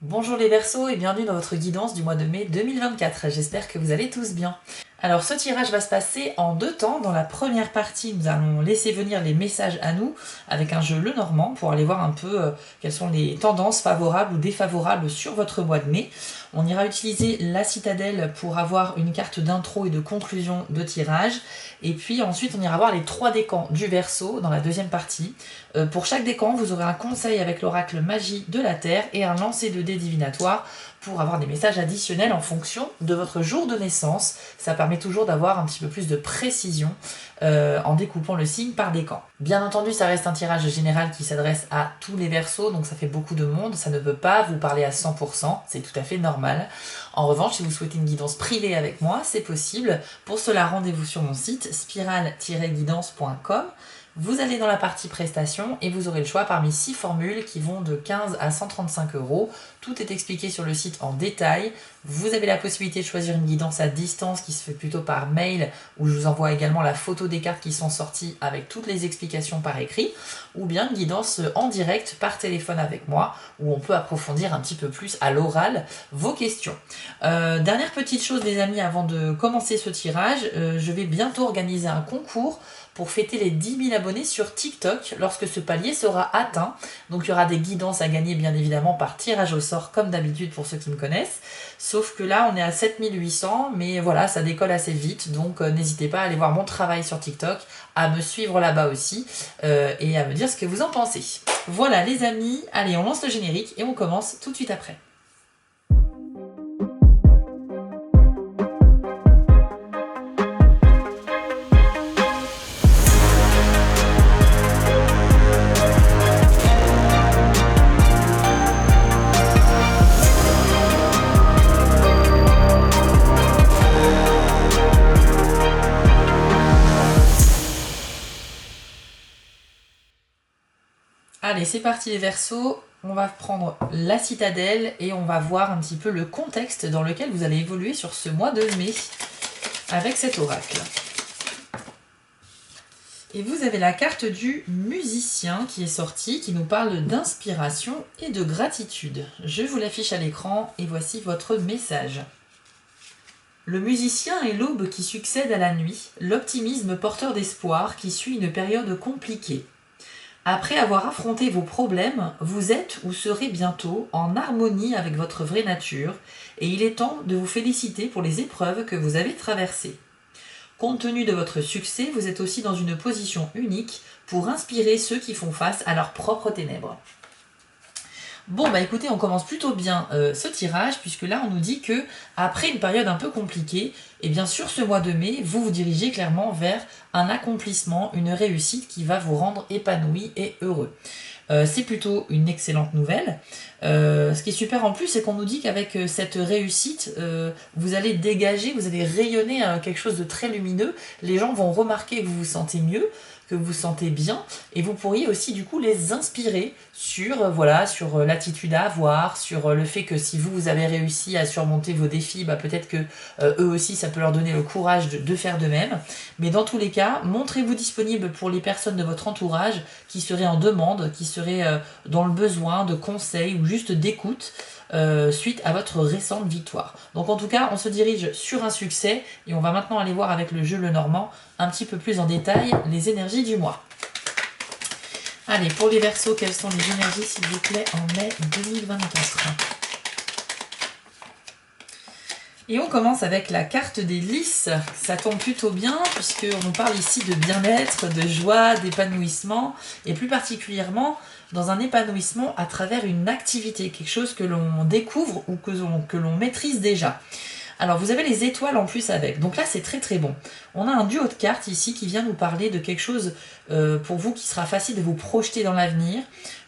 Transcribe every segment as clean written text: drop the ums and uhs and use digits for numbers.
Bonjour les Verseaux et bienvenue dans votre guidance du mois de mai 2024. J'espère que vous allez tous bien. Alors ce tirage va se passer en deux temps. Dans la première partie, nous allons laisser venir les messages à nous avec un jeu Lenormand pour aller voir un peu quelles sont les tendances favorables ou défavorables sur votre mois de mai. On ira utiliser la citadelle pour avoir une carte d'intro et de conclusion de tirage. Et puis ensuite, on ira voir les trois décans du Verseau dans la deuxième partie. Pour chaque décan, vous aurez un conseil avec l'oracle magie de la Terre et un lancer de dés divinatoire pour avoir des messages additionnels en fonction de votre jour de naissance. Ça permet toujours d'avoir un petit peu plus de précision en découpant le signe par décan. Bien entendu, ça reste un tirage général qui s'adresse à tous les Verseaux, donc ça fait beaucoup de monde, ça ne peut pas vous parler à 100%, c'est tout à fait normal. En revanche, si vous souhaitez une guidance privée avec moi, c'est possible. Pour cela, rendez-vous sur mon site spiral-guidance.com. Vous allez dans la partie prestations et vous aurez le choix parmi 6 formules qui vont de 15 à 135 €. Tout est expliqué sur le site en détail. Vous avez la possibilité de choisir une guidance à distance qui se fait plutôt par mail, où je vous envoie également la photo des cartes qui sont sorties avec toutes les explications par écrit, ou bien une guidance en direct par téléphone avec moi, où on peut approfondir un petit peu plus à l'oral vos questions. Dernière petite chose les amis, avant de commencer ce tirage, je vais bientôt organiser un concours pour fêter les 10 000 abonnés sur TikTok lorsque ce palier sera atteint. Donc il y aura des guidances à gagner bien évidemment par tirage au sort comme d'habitude pour ceux qui me connaissent. Sauf que là on est à 7800, mais voilà, ça décolle assez vite. Donc n'hésitez pas à aller voir mon travail sur TikTok, à me suivre là-bas aussi et à me dire ce que vous en pensez. Voilà les amis, allez on lance le générique et on commence tout de suite après. Allez, c'est parti les Verseaux, on va prendre la citadelle et on va voir un petit peu le contexte dans lequel vous allez évoluer sur ce mois de mai avec cet oracle. Et vous avez la carte du musicien qui est sortie, qui nous parle d'inspiration et de gratitude. Je vous l'affiche à l'écran et voici votre message. Le musicien est l'aube qui succède à la nuit, l'optimisme porteur d'espoir qui suit une période compliquée. Après avoir affronté vos problèmes, vous êtes ou serez bientôt en harmonie avec votre vraie nature et il est temps de vous féliciter pour les épreuves que vous avez traversées. Compte tenu de votre succès, vous êtes aussi dans une position unique pour inspirer ceux qui font face à leurs propres ténèbres. Bon bah écoutez, on commence plutôt bien ce tirage puisque là on nous dit que après une période un peu compliquée, et bien sur ce mois de mai, vous vous dirigez clairement vers un accomplissement, une réussite qui va vous rendre épanoui et heureux. C'est plutôt une excellente nouvelle. Ce qui est super en plus, c'est qu'on nous dit qu'avec cette réussite, vous allez dégager, vous allez rayonner quelque chose de très lumineux. Les gens vont remarquer que vous vous sentez mieux, que vous vous sentez bien, et vous pourriez aussi du coup les inspirer sur sur l'attitude à avoir, sur le fait que si vous avez réussi à surmonter vos défis, bah, peut-être que eux aussi ça peut leur donner le courage de faire de même. Mais dans tous les cas, montrez-vous disponible pour les personnes de votre entourage qui seraient en demande, qui seraient dans le besoin de conseils ou juste d'écoute suite à votre récente victoire. Donc en tout cas, on se dirige sur un succès et on va maintenant aller voir avec le jeu Lenormand un petit peu plus en détail les énergies du mois. Allez, pour les Verseaux, quelles sont les énergies s'il vous plaît en mai 2024 ? Et on commence avec la carte des lys. Ça tombe plutôt bien puisqu'on nous parle ici de bien-être, de joie, d'épanouissement et plus particulièrement dans un épanouissement à travers une activité, quelque chose que l'on découvre ou que l'on maîtrise déjà. Alors vous avez les étoiles en plus avec, donc là c'est très très bon. On a un duo de cartes ici qui vient nous parler de quelque chose pour vous qui sera facile de vous projeter dans l'avenir,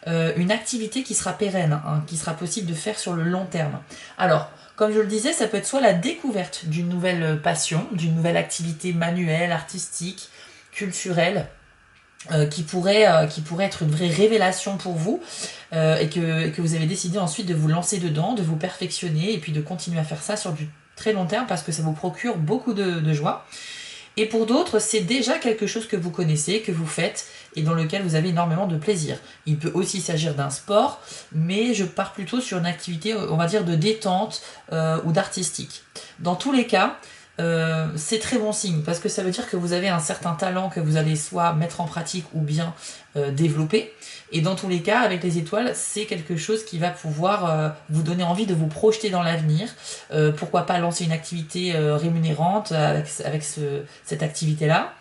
une activité qui sera pérenne, hein, qui sera possible de faire sur le long terme. Alors, comme je le disais, ça peut être soit la découverte d'une nouvelle passion, d'une nouvelle activité manuelle, artistique, culturelle, qui pourrait être une vraie révélation pour vous et que vous avez décidé ensuite de vous lancer dedans, de vous perfectionner et puis de continuer à faire ça sur du très long terme parce que ça vous procure beaucoup de joie. Et pour d'autres, c'est déjà quelque chose que vous connaissez, que vous faites et dans lequel vous avez énormément de plaisir. Il peut aussi s'agir d'un sport, mais je pars plutôt sur une activité, on va dire, de détente ou d'artistique. Dans tous les cas, c'est très bon signe parce que ça veut dire que vous avez un certain talent que vous allez soit mettre en pratique ou bien développer. Et dans tous les cas, avec les étoiles, c'est quelque chose qui va pouvoir vous donner envie de vous projeter dans l'avenir. Pourquoi pas lancer une activité rémunérante avec cette activité-là,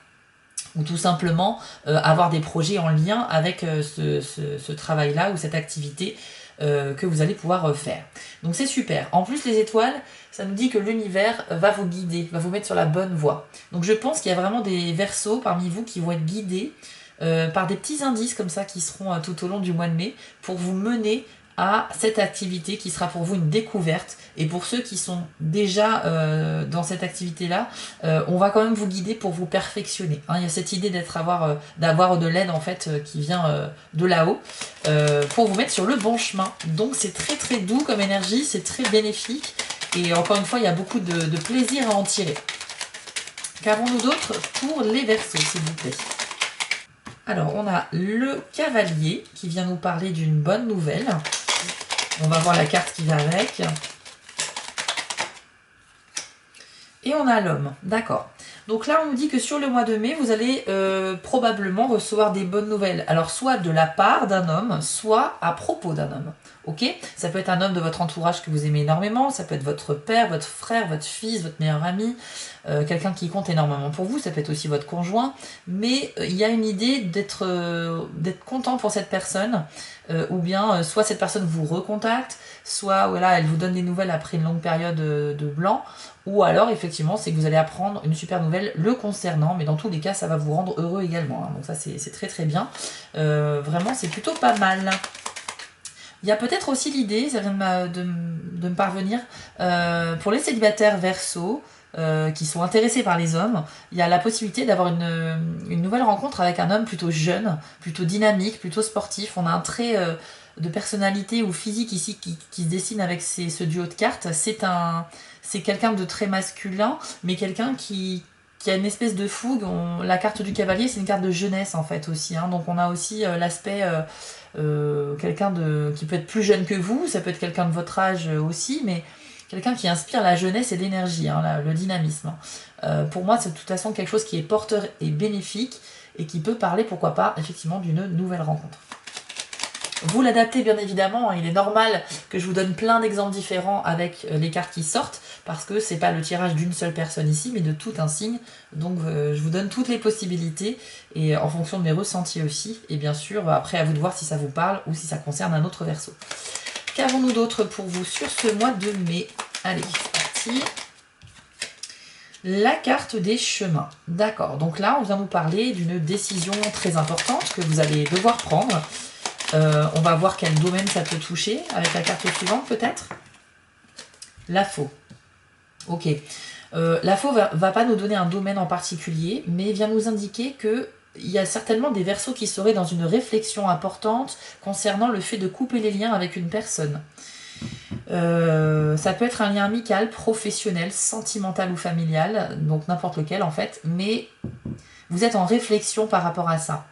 ou tout simplement avoir des projets en lien avec ce travail-là ou cette activité que vous allez pouvoir faire. Donc c'est super. En plus, les étoiles, ça nous dit que l'univers va vous guider, va vous mettre sur la bonne voie. Donc je pense qu'il y a vraiment des Verseaux parmi vous qui vont être guidés par des petits indices comme ça qui seront tout au long du mois de mai pour vous mener à cette activité qui sera pour vous une découverte. Et pour ceux qui sont déjà dans cette activité-là, on va quand même vous guider pour vous perfectionner. Hein, il y a cette idée d'avoir de l'aide en fait qui vient de là-haut pour vous mettre sur le bon chemin. Donc c'est très très doux comme énergie, c'est très bénéfique. Et encore une fois, il y a beaucoup de plaisir à en tirer. Qu'avons-nous d'autre pour les Verseaux, s'il vous plaît? Alors, on a le cavalier qui vient nous parler d'une bonne nouvelle. On va voir la carte qui va avec. Et on a l'homme, d'accord. Donc là, on nous dit que sur le mois de mai, vous allez probablement recevoir des bonnes nouvelles. Alors, soit de la part d'un homme, soit à propos d'un homme. Ok? Ça peut être un homme de votre entourage que vous aimez énormément, ça peut être votre père, votre frère, votre fils, votre meilleur ami, quelqu'un qui compte énormément pour vous, ça peut être aussi votre conjoint. Mais il y a une idée d'être content pour cette personne, ou bien soit cette personne vous recontacte, soit voilà, elle vous donne des nouvelles après une longue période de blanc, ou alors effectivement c'est que vous allez apprendre une super nouvelle le concernant, mais dans tous les cas ça va vous rendre heureux également, hein. Donc ça c'est très très bien, vraiment c'est plutôt pas mal. Il y a peut-être aussi l'idée, ça vient de me parvenir, pour les célibataires Verseaux qui sont intéressés par les hommes, il y a la possibilité d'avoir une nouvelle rencontre avec un homme plutôt jeune, plutôt dynamique, plutôt sportif. On a un trait de personnalité ou physique ici qui se dessine avec ce duo de cartes. C'est quelqu'un de très masculin, mais quelqu'un qui a une espèce de fougue. La carte du cavalier, c'est une carte de jeunesse en fait aussi, hein. Donc on a aussi l'aspect quelqu'un qui peut être plus jeune que vous, ça peut être quelqu'un de votre âge aussi, mais quelqu'un qui inspire la jeunesse et l'énergie, hein, le dynamisme. Pour moi, c'est de toute façon quelque chose qui est porteur et bénéfique et qui peut parler, pourquoi pas, effectivement, d'une nouvelle rencontre. Vous l'adaptez bien évidemment, hein, il est normal que je vous donne plein d'exemples différents avec les cartes qui sortent, parce que c'est pas le tirage d'une seule personne ici, mais de tout un signe. Donc je vous donne toutes les possibilités, et en fonction de mes ressentis aussi, et bien sûr, après à vous de voir si ça vous parle ou si ça concerne un autre Verseau. Qu'avons-nous d'autre pour vous sur ce mois de mai? Allez, c'est parti. La carte des chemins. D'accord, donc là on vient nous parler d'une décision très importante que vous allez devoir prendre. On va voir quel domaine ça peut toucher avec la carte suivante peut-être. La faux. Ok. La faux va pas nous donner un domaine en particulier, mais vient nous indiquer que il y a certainement des Verseaux qui seraient dans une réflexion importante concernant le fait de couper les liens avec une personne. Ça peut être un lien amical, professionnel, sentimental ou familial, donc n'importe lequel en fait, mais vous êtes en réflexion par rapport à ça.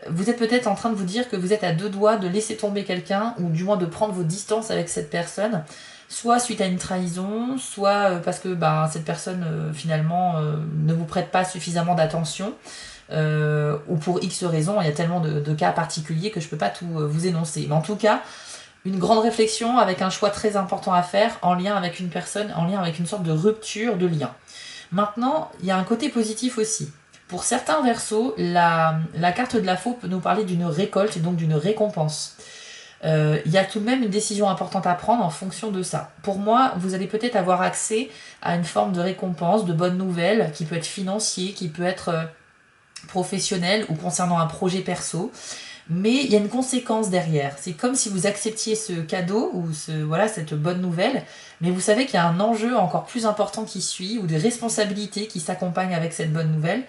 Vous êtes peut-être en train de vous dire que vous êtes à deux doigts de laisser tomber quelqu'un, ou du moins de prendre vos distances avec cette personne, soit suite à une trahison, soit parce que cette personne finalement ne vous prête pas suffisamment d'attention, ou pour X raisons. Il y a tellement de cas particuliers que je ne peux pas tout vous énoncer. Mais en tout cas, une grande réflexion avec un choix très important à faire en lien avec une personne, en lien avec une sorte de rupture de lien. Maintenant, il y a un côté positif aussi. Pour certains Verseaux, la carte de la faux peut nous parler d'une récolte et donc d'une récompense. Il y a tout de même une décision importante à prendre en fonction de ça. Pour moi, vous allez peut-être avoir accès à une forme de récompense, de bonnes nouvelles, qui peut être financier, qui peut être professionnel ou concernant un projet perso. Mais il y a une conséquence derrière. C'est comme si vous acceptiez ce cadeau ou cette bonne nouvelle, mais vous savez qu'il y a un enjeu encore plus important qui suit, ou des responsabilités qui s'accompagnent avec cette bonne nouvelle.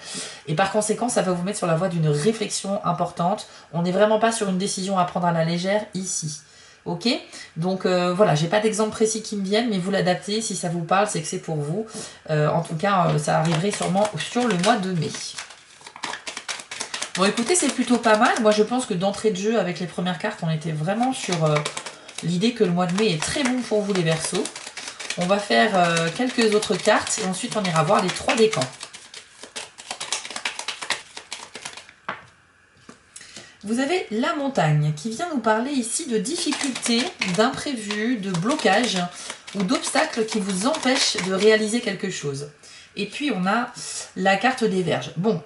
Et par conséquent, ça va vous mettre sur la voie d'une réflexion importante. On n'est vraiment pas sur une décision à prendre à la légère ici. Ok? Donc voilà, j'ai pas d'exemple précis qui me viennent, mais vous l'adaptez. Si ça vous parle, c'est que c'est pour vous. En tout cas, ça arriverait sûrement sur le mois de mai. Bon écoutez, c'est plutôt pas mal. Moi je pense que d'entrée de jeu avec les premières cartes, on était vraiment sur l'idée que le mois de mai est très bon pour vous les Verseaux. On va faire quelques autres cartes et ensuite on ira voir les 3 décans. Vous avez la montagne qui vient nous parler ici de difficultés, d'imprévus, de blocages ou d'obstacles qui vous empêchent de réaliser quelque chose. Et puis on a la carte des Vierges. Bon,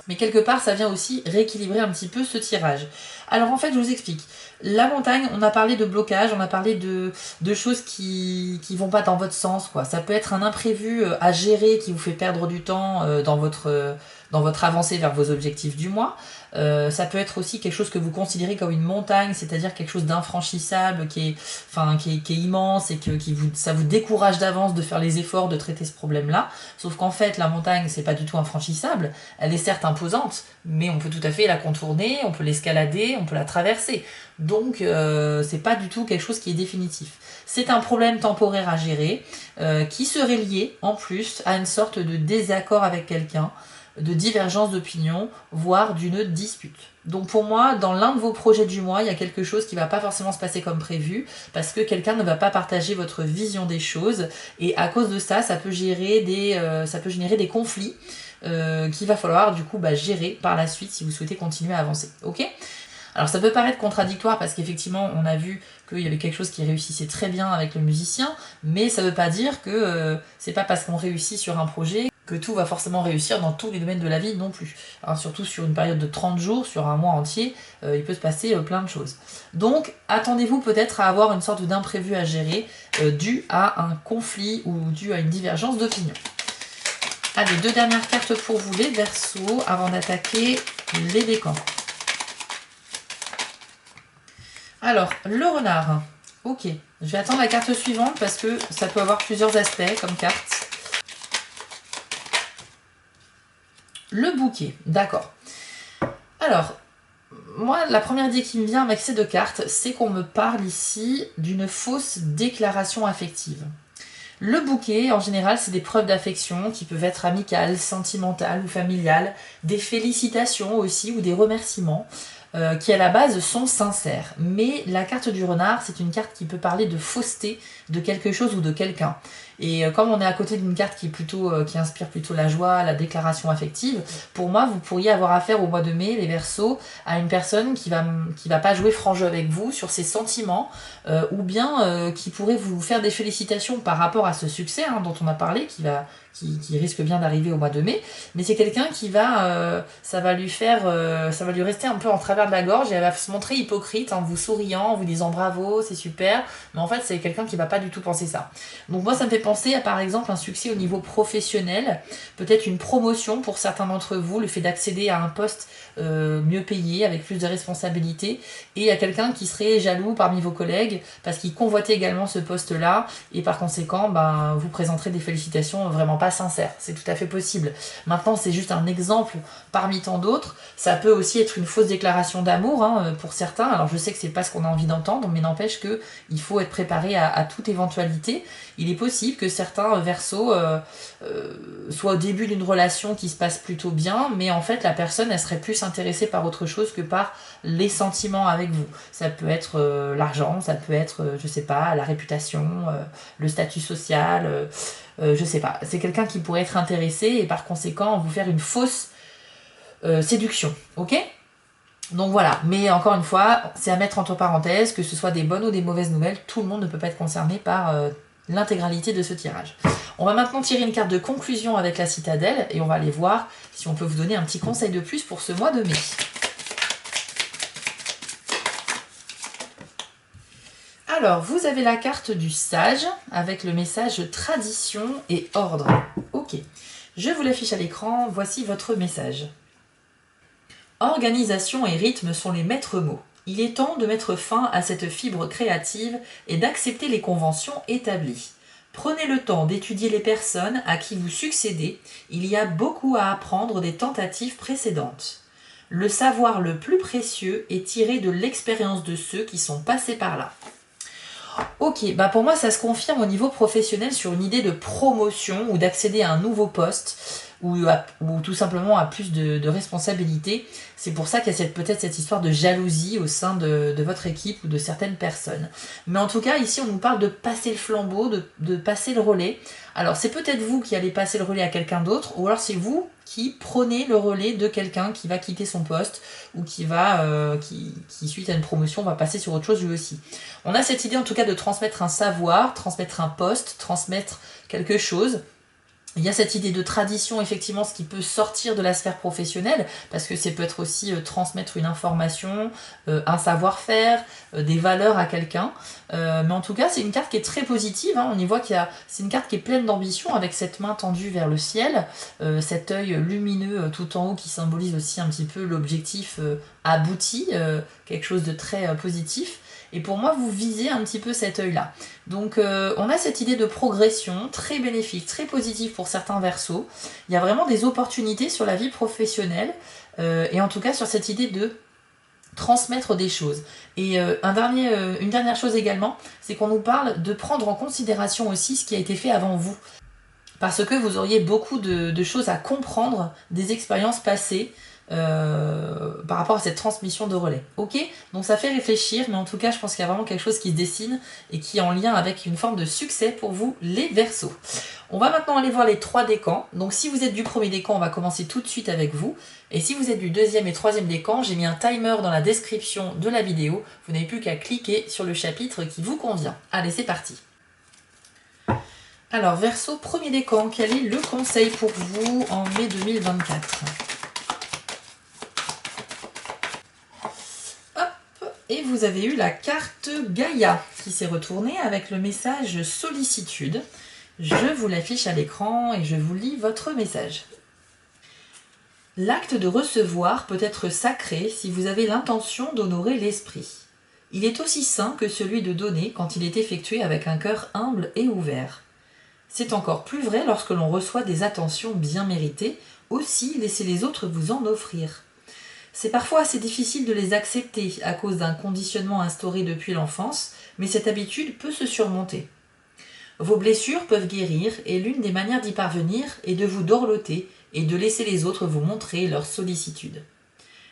mais quelque part ça vient aussi rééquilibrer un petit peu ce tirage. Alors en fait je vous explique. La montagne, on a parlé de blocage, on a parlé de choses qui vont pas dans votre sens, quoi. Ça peut être un imprévu à gérer qui vous fait perdre du temps dans votre avancée vers vos objectifs du mois. Ça peut être aussi quelque chose que vous considérez comme une montagne, c'est-à-dire quelque chose d'infranchissable, qui est immense et que ça vous décourage d'avance de faire les efforts de traiter ce problème-là. Sauf qu'en fait, la montagne, c'est pas du tout infranchissable. Elle est certes imposante, mais on peut tout à fait la contourner, on peut l'escalader, on peut la traverser. Donc, c'est pas du tout quelque chose qui est définitif. C'est un problème temporaire à gérer, qui serait lié, en plus, à une sorte de désaccord avec quelqu'un, de divergence d'opinion, voire d'une dispute. Donc pour moi, dans l'un de vos projets du mois, il y a quelque chose qui ne va pas forcément se passer comme prévu, parce que quelqu'un ne va pas partager votre vision des choses, et à cause de ça, ça peut générer des conflits qu'il va falloir du coup gérer par la suite si vous souhaitez continuer à avancer. Ok ? Alors ça peut paraître contradictoire parce qu'effectivement on a vu qu'il y avait quelque chose qui réussissait très bien avec le musicien, mais ça ne veut pas dire que c'est pas parce qu'on réussit sur un projet que tout va forcément réussir dans tous les domaines de la vie non plus. Alors, surtout sur une période de 30 jours, sur un mois entier, il peut se passer plein de choses. Donc attendez-vous peut-être à avoir une sorte d'imprévu à gérer dû à un conflit ou dû à une divergence d'opinion. Allez, 2 dernières cartes pour vous les Verseaux avant d'attaquer les décans. Alors, le renard. Ok, je vais attendre la carte suivante parce que ça peut avoir plusieurs aspects comme carte. Le bouquet, d'accord. Alors, moi, la première idée qui me vient avec ces 2 cartes, c'est qu'on me parle ici d'une fausse déclaration affective. Le bouquet, en général, c'est des preuves d'affection qui peuvent être amicales, sentimentales ou familiales, des félicitations aussi ou des remerciements. Qui à la base sont sincères. Mais la carte du renard, c'est une carte qui peut parler de fausseté de quelque chose ou de quelqu'un. Et comme on est à côté d'une carte qui inspire plutôt la joie, la déclaration affective, pour moi, vous pourriez avoir affaire au mois de mai, les Verseaux, à une personne qui va pas jouer franc jeu avec vous sur ses sentiments, ou bien qui pourrait vous faire des félicitations par rapport à ce succès dont on a parlé, qui risque bien d'arriver au mois de mai, mais c'est quelqu'un qui ça va lui rester un peu en travers de la gorge et elle va se montrer hypocrite en vous souriant, en vous disant bravo, c'est super, mais en fait c'est quelqu'un qui va pas du tout penser ça. Donc moi ça me fait penser à par exemple un succès au niveau professionnel, peut-être une promotion pour certains d'entre vous, le fait d'accéder à un poste mieux payé, avec plus de responsabilités, et à quelqu'un qui serait jaloux parmi vos collègues parce qu'il convoitait également ce poste-là, et par conséquent vous présenterez des félicitations vraiment pas sincères. C'est tout à fait possible. Maintenant, c'est juste un exemple parmi tant d'autres. Ça peut aussi être une fausse déclaration d'amour pour certains. Alors je sais que c'est pas ce qu'on a envie d'entendre, mais n'empêche que il faut être préparé à toute éventualité. Il est possible que certains Verseaux soient au début d'une relation qui se passe plutôt bien, mais en fait la personne elle serait plus intéressée par autre chose que par les sentiments avec vous. Ça peut être l'argent, ça peut être je sais pas, la réputation, le statut social, je sais pas. C'est quelqu'un qui pourrait être intéressé et par conséquent vous faire une fausse séduction, ok ? Donc voilà, mais encore une fois, c'est à mettre entre parenthèses, que ce soit des bonnes ou des mauvaises nouvelles, tout le monde ne peut pas être concerné par l'intégralité de ce tirage. On va maintenant tirer une carte de conclusion avec la citadelle et on va aller voir si on peut vous donner un petit conseil de plus pour ce mois de mai. Alors, vous avez la carte du sage avec le message tradition et ordre. Ok, je vous l'affiche à l'écran, voici votre message. Organisation et rythme sont les maîtres mots. Il est temps de mettre fin à cette fibre créative et d'accepter les conventions établies. Prenez le temps d'étudier les personnes à qui vous succédez, il y a beaucoup à apprendre des tentatives précédentes. Le savoir le plus précieux est tiré de l'expérience de ceux qui sont passés par là. Ok, pour moi ça se confirme au niveau professionnel sur une idée de promotion ou d'accéder à un nouveau poste ou tout simplement a plus de responsabilités. C'est pour ça qu'il y a peut-être cette histoire de jalousie au sein de votre équipe ou de certaines personnes. Mais en tout cas, ici, on nous parle de passer le flambeau, de passer le relais. Alors, c'est peut-être vous qui allez passer le relais à quelqu'un d'autre, ou alors c'est vous qui prenez le relais de quelqu'un qui va quitter son poste, ou qui suite à une promotion, va passer sur autre chose lui aussi. On a cette idée, en tout cas, de transmettre un savoir, transmettre un poste, transmettre quelque chose. Il y a cette idée de tradition, effectivement, ce qui peut sortir de la sphère professionnelle, parce que c'est peut être aussi transmettre une information, un savoir-faire, des valeurs à quelqu'un. Mais en tout cas, c'est une carte qui est très positive. Hein. On y voit c'est une carte qui est pleine d'ambition, avec cette main tendue vers le ciel, cet œil lumineux tout en haut qui symbolise aussi un petit peu l'objectif abouti, quelque chose de très positif. Et pour moi, vous visez un petit peu cet œil-là. Donc, on a cette idée de progression très bénéfique, très positive pour certains Verseaux. Il y a vraiment des opportunités sur la vie professionnelle, et en tout cas sur cette idée de transmettre des choses. Et une dernière chose également, c'est qu'on nous parle de prendre en considération aussi ce qui a été fait avant vous. Parce que vous auriez beaucoup de choses à comprendre des expériences passées, par rapport à cette transmission de relais. Ok, donc ça fait réfléchir, mais en tout cas je pense qu'il y a vraiment quelque chose qui se dessine et qui est en lien avec une forme de succès pour vous les Verseaux. On va maintenant aller voir les 3 décans. Donc si vous êtes du premier décan, on va commencer tout de suite avec vous. Et si vous êtes du deuxième et troisième décan, j'ai mis un timer dans la description de la vidéo. Vous n'avez plus qu'à cliquer sur le chapitre qui vous convient. Allez, c'est parti. Alors Verseau, premier décan, quel est le conseil pour vous en mai 2024 ? Et vous avez eu la carte Gaïa qui s'est retournée avec le message sollicitude. Je vous l'affiche à l'écran et je vous lis votre message. L'acte de recevoir peut être sacré si vous avez l'intention d'honorer l'esprit. Il est aussi saint que celui de donner quand il est effectué avec un cœur humble et ouvert. C'est encore plus vrai lorsque l'on reçoit des attentions bien méritées, aussi laissez les autres vous en offrir. C'est parfois assez difficile de les accepter à cause d'un conditionnement instauré depuis l'enfance, mais cette habitude peut se surmonter. Vos blessures peuvent guérir et l'une des manières d'y parvenir est de vous dorloter et de laisser les autres vous montrer leur sollicitude.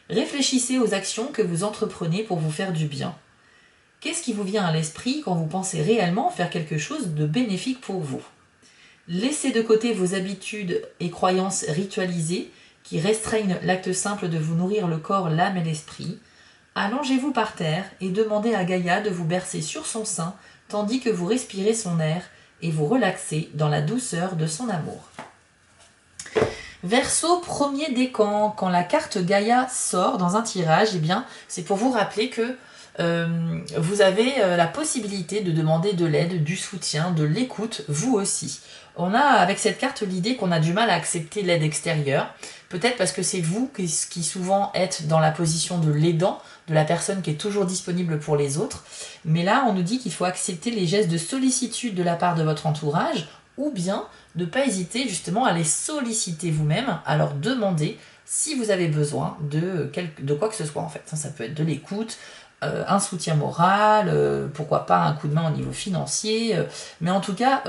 Réfléchissez aux actions que vous entreprenez pour vous faire du bien. Qu'est-ce qui vous vient à l'esprit quand vous pensez réellement faire quelque chose de bénéfique pour vous ? Laissez de côté vos habitudes et croyances ritualisées qui restreignent l'acte simple de vous nourrir le corps, l'âme et l'esprit. Allongez-vous par terre et demandez à Gaïa de vous bercer sur son sein tandis que vous respirez son air et vous relaxez dans la douceur de son amour. Verseau, premier décan, quand la carte Gaïa sort dans un tirage, eh bien, c'est pour vous rappeler que vous avez la possibilité de demander de l'aide, du soutien, de l'écoute, vous aussi. On a avec cette carte l'idée qu'on a du mal à accepter l'aide extérieure, peut-être parce que c'est vous qui souvent êtes dans la position de l'aidant, de la personne qui est toujours disponible pour les autres, mais là on nous dit qu'il faut accepter les gestes de sollicitude de la part de votre entourage, ou bien ne pas hésiter justement à les solliciter vous-même, à leur demander si vous avez besoin de quoi que ce soit en fait. Ça peut être de l'écoute, un soutien moral, pourquoi pas un coup de main au niveau financier, mais en tout cas,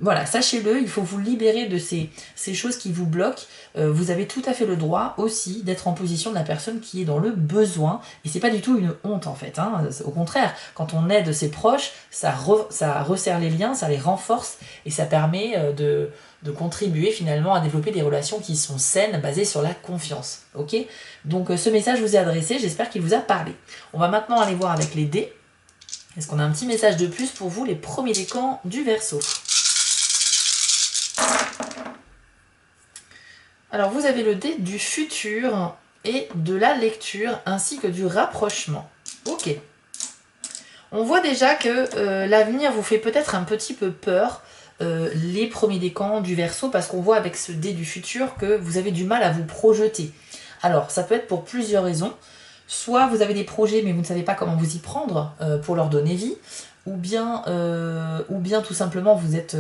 voilà, sachez-le, il faut vous libérer de ces choses qui vous bloquent. Vous avez tout à fait le droit aussi d'être en position de la personne qui est dans le besoin, et c'est pas du tout une honte en fait, hein. Au contraire, quand on aide ses proches, ça resserre les liens, ça les renforce, et ça permet de contribuer finalement à développer des relations qui sont saines, basées sur la confiance. Ok ? Donc ce message vous est adressé, j'espère qu'il vous a parlé. On va maintenant aller voir avec les dés. Est-ce qu'on a un petit message de plus pour vous, les premiers décans du Verseau ? Alors vous avez le dé du futur et de la lecture, ainsi que du rapprochement. Ok. On voit déjà que l'avenir vous fait peut-être un petit peu peur, les premiers décans du Verseau, parce qu'on voit avec ce dé du futur que vous avez du mal à vous projeter. Alors, ça peut être pour plusieurs raisons. Soit vous avez des projets, mais vous ne savez pas comment vous y prendre pour leur donner vie, ou bien tout simplement vous êtes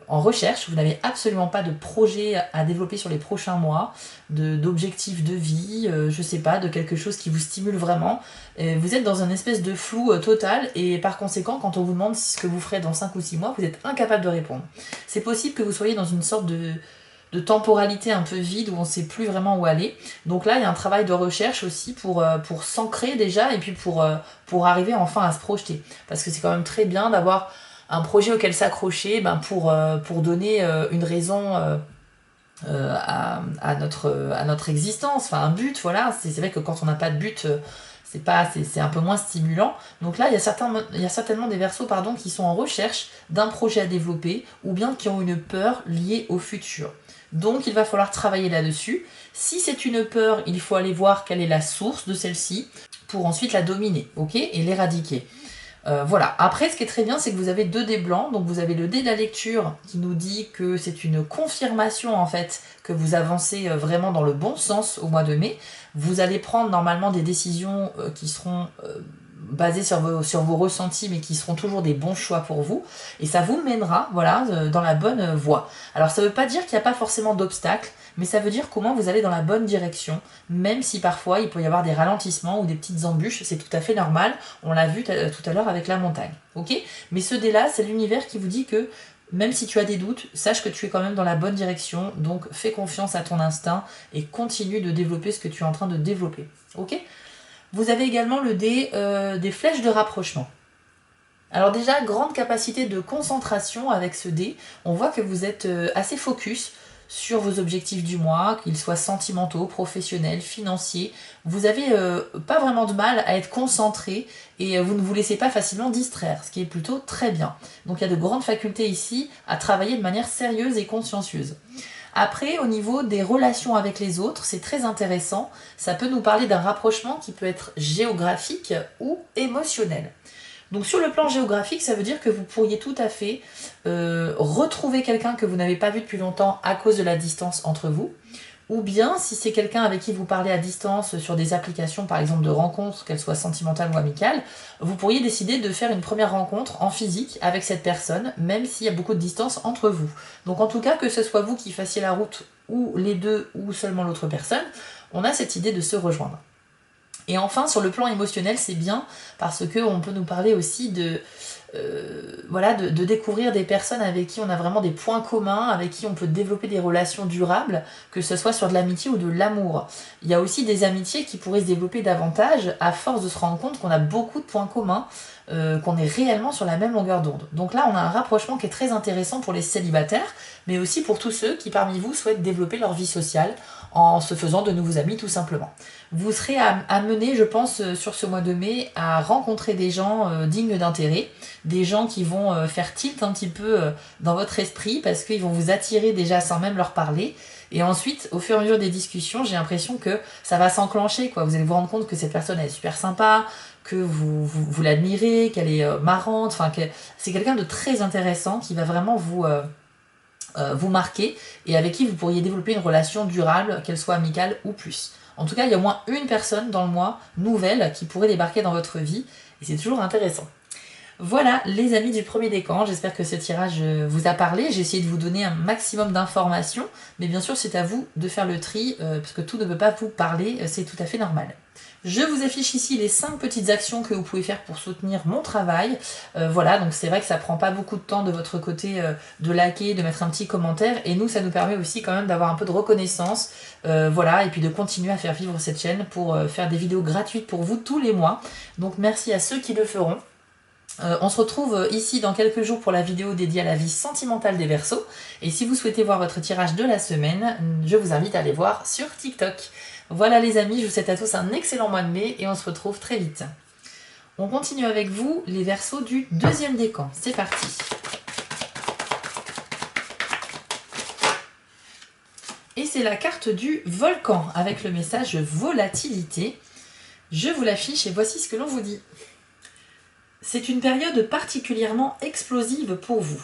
en recherche, vous n'avez absolument pas de projet à développer sur les prochains mois, d'objectifs de vie, je sais pas, de quelque chose qui vous stimule vraiment. Vous êtes dans une espèce de flou total, et par conséquent, quand on vous demande ce que vous ferez dans 5 ou 6 mois, vous êtes incapable de répondre. C'est possible que vous soyez dans une sorte temporalité un peu vide où on ne sait plus vraiment où aller. Donc là, il y a un travail de recherche aussi pour s'ancrer déjà et puis pour arriver enfin à se projeter. Parce que c'est quand même très bien d'avoir un projet auquel s'accrocher pour donner une raison à notre existence, enfin un but, voilà. C'est vrai que quand on n'a pas de but, c'est un peu moins stimulant. Donc là, il y a certainement des Verseaux qui sont en recherche d'un projet à développer ou bien qui ont une peur liée au futur. Donc il va falloir travailler là-dessus. Si c'est une peur, il faut aller voir quelle est la source de celle-ci pour ensuite la dominer, ok, et l'éradiquer. Voilà. Après, ce qui est très bien, c'est que vous avez 2 dés blancs. Donc vous avez le dé de la lecture qui nous dit que c'est une confirmation en fait que vous avancez vraiment dans le bon sens au mois de mai. Vous allez prendre normalement des décisions qui seront basées sur vos ressentis, mais qui seront toujours des bons choix pour vous. Et ça vous mènera, voilà, dans la bonne voie. Alors ça ne veut pas dire qu'il n'y a pas forcément d'obstacles, mais ça veut dire comment vous allez dans la bonne direction, même si parfois il peut y avoir des ralentissements ou des petites embûches, c'est tout à fait normal. On l'a vu tout à l'heure avec la montagne, ok? Mais ce dé-là, c'est l'univers qui vous dit que même si tu as des doutes, sache que tu es quand même dans la bonne direction, donc fais confiance à ton instinct et continue de développer ce que tu es en train de développer, ok? Vous avez également le dé des flèches de rapprochement. Alors déjà, grande capacité de concentration avec ce dé. On voit que vous êtes assez focus sur vos objectifs du mois, qu'ils soient sentimentaux, professionnels, financiers. Vous avez pas vraiment de mal à être concentré et vous ne vous laissez pas facilement distraire, ce qui est plutôt très bien. Donc il y a de grandes facultés ici à travailler de manière sérieuse et consciencieuse. Après, au niveau des relations avec les autres, c'est très intéressant. Ça peut nous parler d'un rapprochement qui peut être géographique ou émotionnel. Donc sur le plan géographique, ça veut dire que vous pourriez tout à fait retrouver quelqu'un que vous n'avez pas vu depuis longtemps à cause de la distance entre vous. Ou bien, si c'est quelqu'un avec qui vous parlez à distance sur des applications, par exemple de rencontres, qu'elles soient sentimentales ou amicales, vous pourriez décider de faire une première rencontre en physique avec cette personne, même s'il y a beaucoup de distance entre vous. Donc en tout cas, que ce soit vous qui fassiez la route, ou les deux, ou seulement l'autre personne, on a cette idée de se rejoindre. Et enfin, sur le plan émotionnel, c'est bien, parce qu'on peut nous parler aussi de découvrir des personnes avec qui on a vraiment des points communs, avec qui on peut développer des relations durables, que ce soit sur de l'amitié ou de l'amour. Il y a aussi des amitiés qui pourraient se développer davantage à force de se rendre compte qu'on a beaucoup de points communs, qu'on est réellement sur la même longueur d'onde. Donc là, on a un rapprochement qui est très intéressant pour les célibataires, mais aussi pour tous ceux qui parmi vous souhaitent développer leur vie sociale en se faisant de nouveaux amis tout simplement. Vous serez amené, je pense, sur ce mois de mai, à rencontrer des gens dignes d'intérêt, des gens qui vont faire tilt un petit peu dans votre esprit parce qu'ils vont vous attirer déjà sans même leur parler. Et ensuite, au fur et à mesure des discussions, j'ai l'impression que ça va s'enclencher, quoi. Vous allez vous rendre compte que cette personne elle est super sympa, que vous l'admirez, qu'elle est marrante, enfin, que c'est quelqu'un de très intéressant qui va vraiment vous marquer et avec qui vous pourriez développer une relation durable, qu'elle soit amicale ou plus. En tout cas, il y a au moins une personne dans le mois, nouvelle, qui pourrait débarquer dans votre vie et c'est toujours intéressant. Voilà les amis du premier décan, j'espère que ce tirage vous a parlé. J'ai essayé de vous donner un maximum d'informations, mais bien sûr c'est à vous de faire le tri, parce que tout ne peut pas vous parler, c'est tout à fait normal. Je vous affiche ici les 5 petites actions que vous pouvez faire pour soutenir mon travail. Voilà, donc c'est vrai que ça prend pas beaucoup de temps de votre côté de liker, de mettre un petit commentaire. Et nous, ça nous permet aussi quand même d'avoir un peu de reconnaissance. Voilà, et puis de continuer à faire vivre cette chaîne pour faire des vidéos gratuites pour vous tous les mois. Donc merci à ceux qui le feront. On se retrouve ici dans quelques jours pour la vidéo dédiée à la vie sentimentale des Verseaux. Et si vous souhaitez voir votre tirage de la semaine, je vous invite à aller voir sur TikTok. Voilà les amis, je vous souhaite à tous un excellent mois de mai et on se retrouve très vite. On continue avec vous les Verseaux du deuxième décan. C'est parti. Et c'est la carte du volcan avec le message volatilité. Je vous l'affiche et voici ce que l'on vous dit. C'est une période particulièrement explosive pour vous.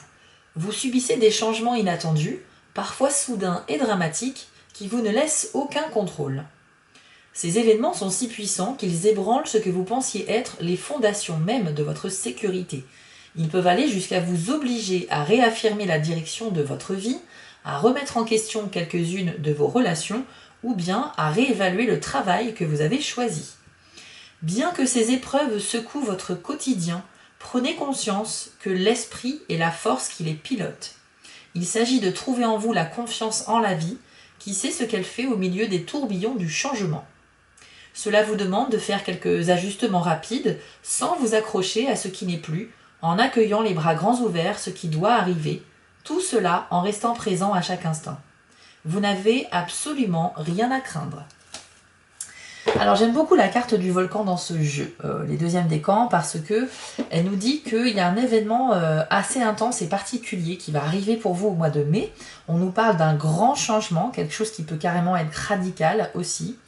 Vous subissez des changements inattendus, parfois soudains et dramatiques, qui vous ne laissent aucun contrôle. Ces événements sont si puissants qu'ils ébranlent ce que vous pensiez être les fondations mêmes de votre sécurité. Ils peuvent aller jusqu'à vous obliger à réaffirmer la direction de votre vie, à remettre en question quelques-unes de vos relations, ou bien à réévaluer le travail que vous avez choisi. Bien que ces épreuves secouent votre quotidien, prenez conscience que l'esprit est la force qui les pilote. Il s'agit de trouver en vous la confiance en la vie qui sait ce qu'elle fait au milieu des tourbillons du changement. Cela vous demande de faire quelques ajustements rapides sans vous accrocher à ce qui n'est plus, en accueillant les bras grands ouverts ce qui doit arriver, tout cela en restant présent à chaque instant. Vous n'avez absolument rien à craindre. Alors j'aime beaucoup la carte du volcan dans ce jeu, les deuxièmes décans, parce que elle nous dit qu'il y a un événement assez intense et particulier qui va arriver pour vous au mois de mai. On nous parle d'un grand changement, quelque chose qui peut carrément être radical aussi,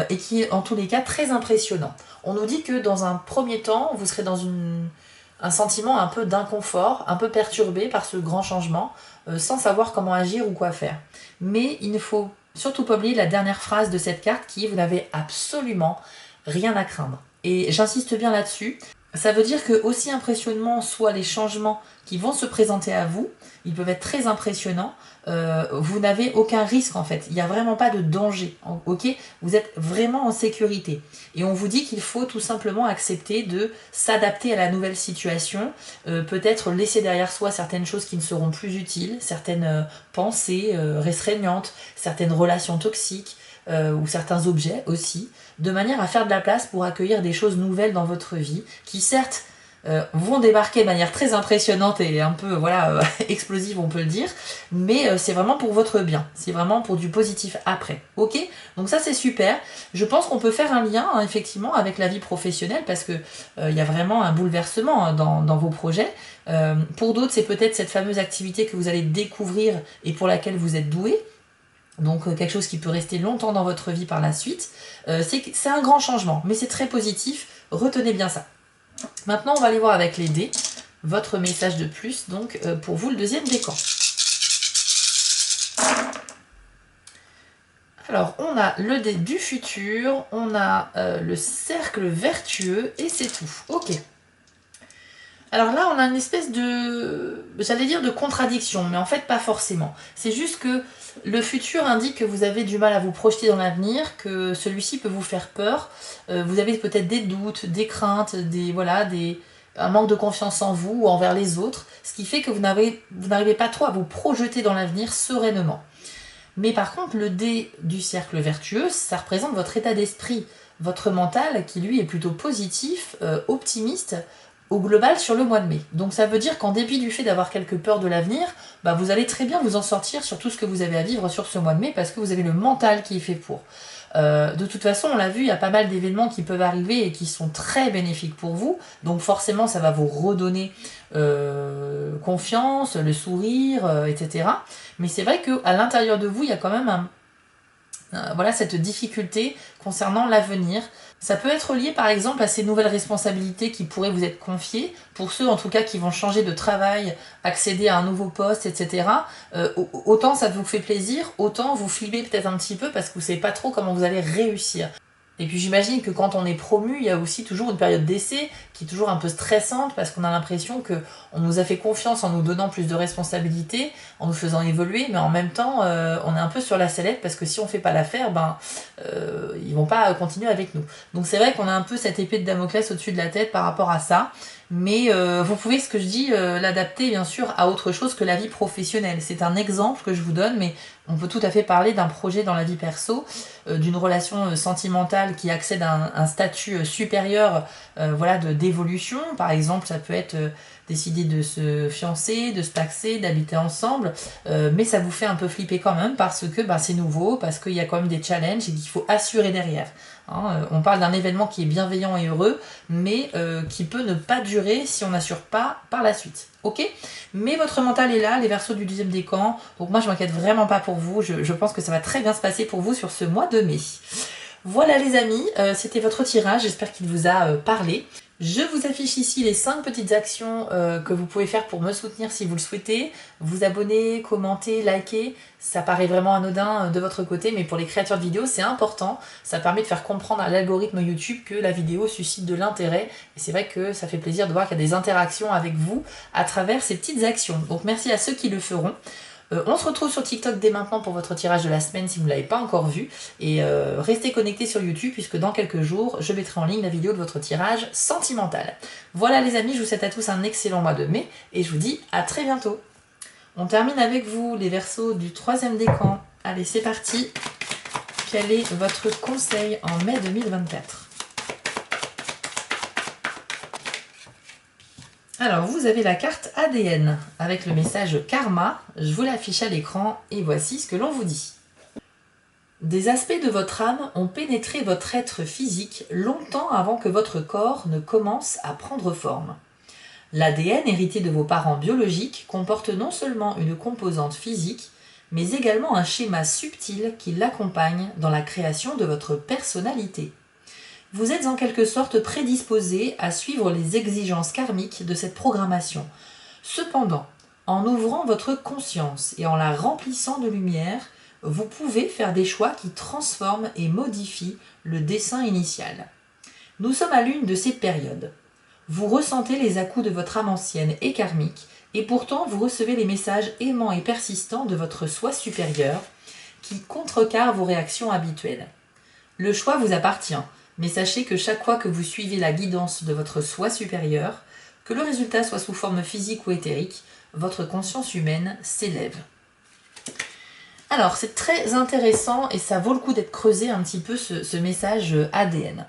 et qui est en tous les cas très impressionnant. On nous dit que dans un premier temps, vous serez dans un sentiment un peu d'inconfort, un peu perturbé par ce grand changement, sans savoir comment agir ou quoi faire. Mais il ne faut surtout pas oublier la dernière phrase de cette carte qui est « Vous n'avez absolument rien à craindre ». Et j'insiste bien là-dessus. Ça veut dire que aussi impressionnant soient les changements qui vont se présenter à vous, ils peuvent être très impressionnants, vous n'avez aucun risque en fait, il n'y a vraiment pas de danger, ok? Vous êtes vraiment en sécurité. Et on vous dit qu'il faut tout simplement accepter de s'adapter à la nouvelle situation, peut-être laisser derrière soi certaines choses qui ne seront plus utiles, certaines pensées restreignantes, certaines relations toxiques, ou certains objets aussi, de manière à faire de la place pour accueillir des choses nouvelles dans votre vie, qui certes vont débarquer de manière très impressionnante et un peu voilà explosive on peut le dire, mais c'est vraiment pour votre bien, c'est vraiment pour du positif après, ok? Donc ça c'est super, je pense qu'on peut faire un lien hein, effectivement avec la vie professionnelle parce que il y a vraiment un bouleversement hein, dans vos projets. Pour d'autres c'est peut-être cette fameuse activité que vous allez découvrir et pour laquelle vous êtes doué. Donc quelque chose qui peut rester longtemps dans votre vie par la suite. C'est un grand changement, mais c'est très positif, retenez bien ça. Maintenant, on va aller voir avec les dés, votre message de plus, donc pour vous le deuxième décan. Alors, on a le dé du futur, on a le cercle vertueux, et c'est tout. Ok. Alors là, on a une espèce de, j'allais dire de contradiction, mais en fait pas forcément. C'est juste que le futur indique que vous avez du mal à vous projeter dans l'avenir, que celui-ci peut vous faire peur. Vous avez peut-être des doutes, des craintes, un manque de confiance en vous ou envers les autres, ce qui fait que vous n'arrivez pas trop à vous projeter dans l'avenir sereinement. Mais par contre, le dé du cercle vertueux, ça représente votre état d'esprit, votre mental qui lui est plutôt positif, optimiste, au global sur le mois de mai. Donc ça veut dire qu'en dépit du fait d'avoir quelques peurs de l'avenir, bah vous allez très bien vous en sortir sur tout ce que vous avez à vivre sur ce mois de mai parce que vous avez le mental qui est fait pour. De toute façon, on l'a vu, il y a pas mal d'événements qui peuvent arriver et qui sont très bénéfiques pour vous. Donc forcément, ça va vous redonner confiance, le sourire, etc. Mais c'est vrai qu'à l'intérieur de vous, il y a quand même voilà, cette difficulté concernant l'avenir. Ça peut être lié par exemple à ces nouvelles responsabilités qui pourraient vous être confiées, pour ceux en tout cas qui vont changer de travail, accéder à un nouveau poste, etc. Autant ça vous fait plaisir, autant vous flippez peut-être un petit peu parce que vous ne savez pas trop comment vous allez réussir. Et puis j'imagine que quand on est promu, il y a aussi toujours une période d'essai qui est toujours un peu stressante parce qu'on a l'impression qu'on nous a fait confiance en nous donnant plus de responsabilités, en nous faisant évoluer, mais en même temps, on est un peu sur la sellette parce que si on fait pas l'affaire, ils vont pas continuer avec nous. Donc c'est vrai qu'on a un peu cette épée de Damoclès au-dessus de la tête par rapport à ça. Mais vous pouvez, ce que je dis, l'adapter bien sûr à autre chose que la vie professionnelle. C'est un exemple que je vous donne, mais on peut tout à fait parler d'un projet dans la vie perso, d'une relation sentimentale qui accède à un statut supérieur voilà, d'évolution. Par exemple, ça peut être décider de se fiancer, de se paxer, d'habiter ensemble, mais ça vous fait un peu flipper quand même parce que c'est nouveau, parce qu'il y a quand même des challenges et qu'il faut assurer derrière. Hein, on parle d'un événement qui est bienveillant et heureux, mais qui peut ne pas durer si on n'assure pas par la suite. Ok? Mais votre mental est là, les Verseaux du 10e décan, donc moi je m'inquiète vraiment pas pour vous, je pense que ça va très bien se passer pour vous sur ce mois de mai. Voilà les amis, c'était votre tirage, j'espère qu'il vous a parlé. Je vous affiche ici les 5 petites actions que vous pouvez faire pour me soutenir si vous le souhaitez. Vous abonner, commenter, liker, ça paraît vraiment anodin de votre côté, mais pour les créateurs de vidéos, c'est important. Ça permet de faire comprendre à l'algorithme YouTube que la vidéo suscite de l'intérêt. Et c'est vrai que ça fait plaisir de voir qu'il y a des interactions avec vous à travers ces petites actions. Donc merci à ceux qui le feront. On se retrouve sur TikTok dès maintenant pour votre tirage de la semaine si vous ne l'avez pas encore vu. Et restez connectés sur YouTube puisque dans quelques jours, je mettrai en ligne la vidéo de votre tirage sentimental. Voilà les amis, je vous souhaite à tous un excellent mois de mai et je vous dis à très bientôt. On termine avec vous, les Verseaux du 3e décan. Allez, c'est parti. Quel est votre conseil en mai 2024? Alors, vous avez la carte ADN avec le message Karma. Je vous l'affiche à l'écran et voici ce que l'on vous dit. Des aspects de votre âme ont pénétré votre être physique longtemps avant que votre corps ne commence à prendre forme. L'ADN hérité de vos parents biologiques comporte non seulement une composante physique, mais également un schéma subtil qui l'accompagne dans la création de votre personnalité. Vous êtes en quelque sorte prédisposé à suivre les exigences karmiques de cette programmation. Cependant, en ouvrant votre conscience et en la remplissant de lumière, vous pouvez faire des choix qui transforment et modifient le dessein initial. Nous sommes à l'une de ces périodes. Vous ressentez les à-coups de votre âme ancienne et karmique, et pourtant vous recevez les messages aimants et persistants de votre soi supérieur qui contrecarrent vos réactions habituelles. Le choix vous appartient, mais sachez que chaque fois que vous suivez la guidance de votre soi supérieur, que le résultat soit sous forme physique ou éthérique, votre conscience humaine s'élève. Alors, c'est très intéressant et ça vaut le coup d'être creusé un petit peu ce message ADN.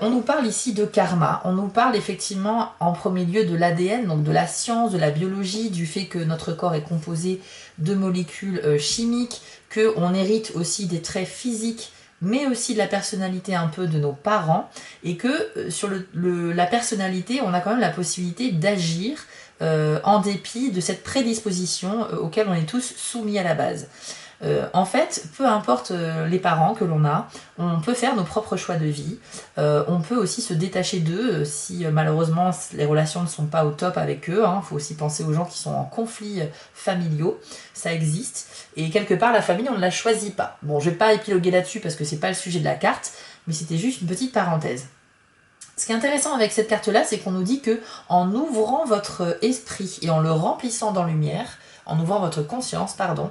On nous parle ici de karma, on nous parle effectivement en premier lieu de l'ADN, donc de la science, de la biologie, du fait que notre corps est composé de molécules chimiques, qu'on hérite aussi des traits physiques, mais aussi de la personnalité un peu de nos parents, et que sur la personnalité, on a quand même la possibilité d'agir en dépit de cette prédisposition auquel on est tous soumis à la base. En fait, peu importe les parents que l'on a, on peut faire nos propres choix de vie, on peut aussi se détacher d'eux si malheureusement les relations ne sont pas au top avec eux, hein. Faut aussi penser aux gens qui sont en conflits familiaux, ça existe, et quelque part la famille on ne la choisit pas. Bon, je vais pas épiloguer là-dessus parce que c'est pas le sujet de la carte, mais c'était juste une petite parenthèse. Ce qui est intéressant avec cette carte-là, c'est qu'on nous dit que en ouvrant votre esprit et en le remplissant en lumière, en ouvrant votre conscience, pardon,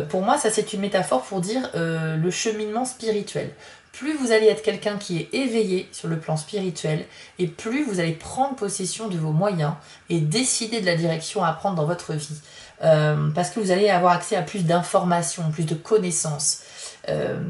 pour moi, ça c'est une métaphore pour dire le cheminement spirituel. Plus vous allez être quelqu'un qui est éveillé sur le plan spirituel, et plus vous allez prendre possession de vos moyens et décider de la direction à prendre dans votre vie. Parce que vous allez avoir accès à plus d'informations, plus de connaissances.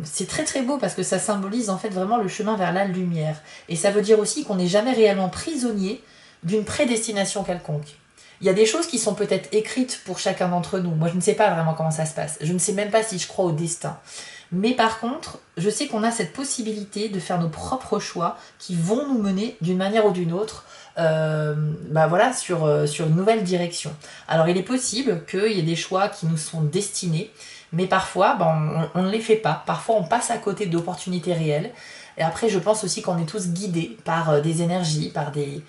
C'est très très beau parce que ça symbolise en fait vraiment le chemin vers la lumière. Et ça veut dire aussi qu'on n'est jamais réellement prisonnier d'une prédestination quelconque. Il y a des choses qui sont peut-être écrites pour chacun d'entre nous. Moi, je ne sais pas vraiment comment ça se passe. Je ne sais même pas si je crois au destin. Mais par contre, je sais qu'on a cette possibilité de faire nos propres choix qui vont nous mener d'une manière ou d'une autre sur une nouvelle direction. Alors, il est possible qu'il y ait des choix qui nous sont destinés, mais parfois, on ne les fait pas. Parfois, on passe à côté d'opportunités réelles. Et après, je pense aussi qu'on est tous guidés par des énergies, par des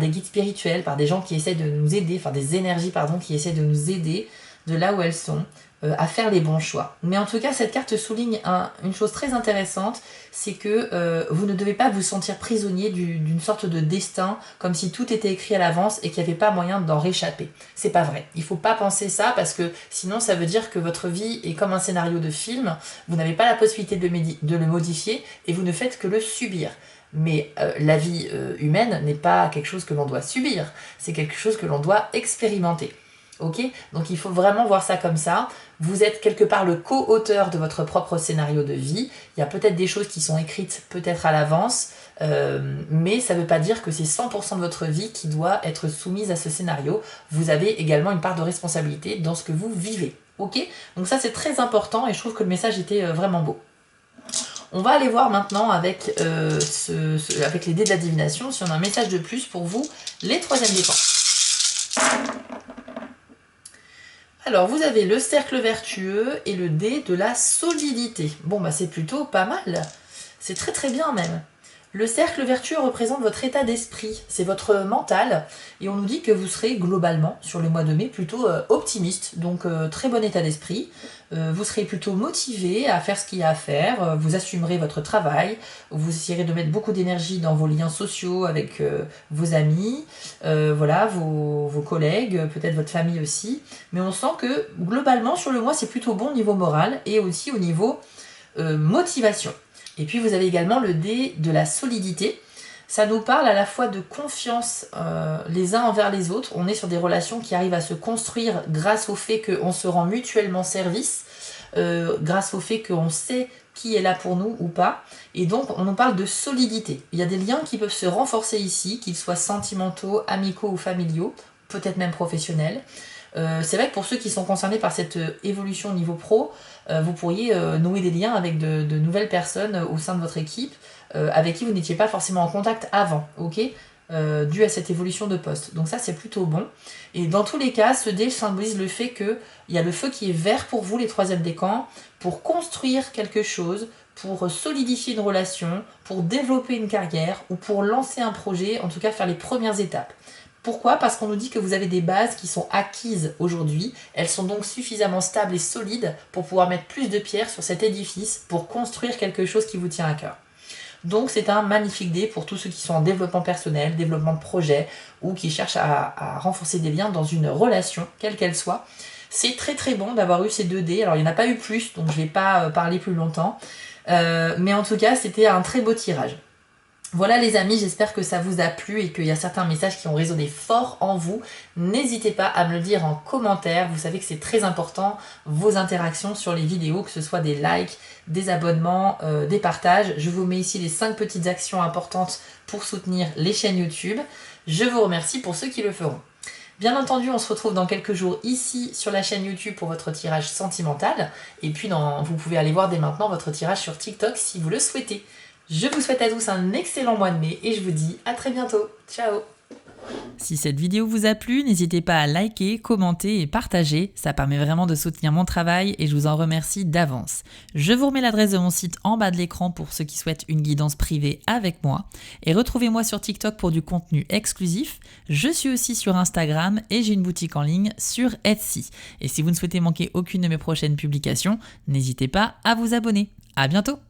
guides spirituels, par des gens qui essaient de nous aider, enfin des énergies qui essaient de nous aider de là où elles sont, à faire les bons choix. Mais en tout cas, cette carte souligne une chose très intéressante, c'est que vous ne devez pas vous sentir prisonnier d'une sorte de destin, comme si tout était écrit à l'avance et qu'il n'y avait pas moyen d'en réchapper. C'est pas vrai. Il faut pas penser ça, parce que sinon ça veut dire que votre vie est comme un scénario de film, vous n'avez pas la possibilité de le modifier et vous ne faites que le subir. Mais la vie humaine n'est pas quelque chose que l'on doit subir, c'est quelque chose que l'on doit expérimenter. Ok ? Donc il faut vraiment voir ça comme ça. Vous êtes quelque part le co-auteur de votre propre scénario de vie. Il y a peut-être des choses qui sont écrites peut-être à l'avance, mais ça ne veut pas dire que c'est 100% de votre vie qui doit être soumise à ce scénario. Vous avez également une part de responsabilité dans ce que vous vivez. Ok ? Donc ça c'est très important et je trouve que le message était vraiment beau. On va aller voir maintenant avec les dés de la divination si on a un message de plus pour vous, les 3e décans. Alors, vous avez le cercle vertueux et le dé de la solidité. Bon, c'est plutôt pas mal. C'est très très bien même. Le cercle vertueux représente votre état d'esprit, c'est votre mental, et on nous dit que vous serez globalement, sur le mois de mai, plutôt optimiste, donc très bon état d'esprit. Vous serez plutôt motivé à faire ce qu'il y a à faire, vous assumerez votre travail, vous essayerez de mettre beaucoup d'énergie dans vos liens sociaux avec vos amis, vos collègues, peut-être votre famille aussi, mais on sent que globalement, sur le mois, c'est plutôt bon au niveau moral et aussi au niveau motivation. Et puis vous avez également le dé de la solidité. Ça nous parle à la fois de confiance les uns envers les autres. On est sur des relations qui arrivent à se construire grâce au fait qu'on se rend mutuellement service, grâce au fait qu'on sait qui est là pour nous ou pas. Et donc, on nous parle de solidité. Il y a des liens qui peuvent se renforcer ici, qu'ils soient sentimentaux, amicaux ou familiaux, peut-être même professionnels. C'est vrai que pour ceux qui sont concernés par cette évolution au niveau pro, vous pourriez nouer des liens avec de nouvelles personnes au sein de votre équipe, avec qui vous n'étiez pas forcément en contact avant, ok, dû à cette évolution de poste. Donc ça, c'est plutôt bon. Et dans tous les cas, ce dé symbolise le fait qu'il y a le feu qui est vert pour vous, les troisièmes décans, pour construire quelque chose, pour solidifier une relation, pour développer une carrière ou pour lancer un projet, en tout cas faire les premières étapes. Pourquoi ? Parce qu'on nous dit que vous avez des bases qui sont acquises aujourd'hui. Elles sont donc suffisamment stables et solides pour pouvoir mettre plus de pierres sur cet édifice pour construire quelque chose qui vous tient à cœur. Donc c'est un magnifique dé pour tous ceux qui sont en développement personnel, développement de projet ou qui cherchent à renforcer des liens dans une relation, quelle qu'elle soit. C'est très très bon d'avoir eu ces 2 dés. Alors il n'y en a pas eu plus, donc je ne vais pas parler plus longtemps. Mais en tout cas, c'était un très beau tirage. Voilà les amis, j'espère que ça vous a plu et qu'il y a certains messages qui ont résonné fort en vous. N'hésitez pas à me le dire en commentaire, vous savez que c'est très important, vos interactions sur les vidéos, que ce soit des likes, des abonnements, des partages. Je vous mets ici les 5 petites actions importantes pour soutenir les chaînes YouTube. Je vous remercie pour ceux qui le feront. Bien entendu, on se retrouve dans quelques jours ici sur la chaîne YouTube pour votre tirage sentimental. Et puis vous pouvez aller voir dès maintenant votre tirage sur TikTok si vous le souhaitez. Je vous souhaite à tous un excellent mois de mai et je vous dis à très bientôt. Ciao! Si cette vidéo vous a plu, n'hésitez pas à liker, commenter et partager, ça permet vraiment de soutenir mon travail et je vous en remercie d'avance. Je vous remets l'adresse de mon site en bas de l'écran pour ceux qui souhaitent une guidance privée avec moi et retrouvez-moi sur TikTok pour du contenu exclusif. Je suis aussi sur Instagram et j'ai une boutique en ligne sur Etsy. Et si vous ne souhaitez manquer aucune de mes prochaines publications, n'hésitez pas à vous abonner. À bientôt!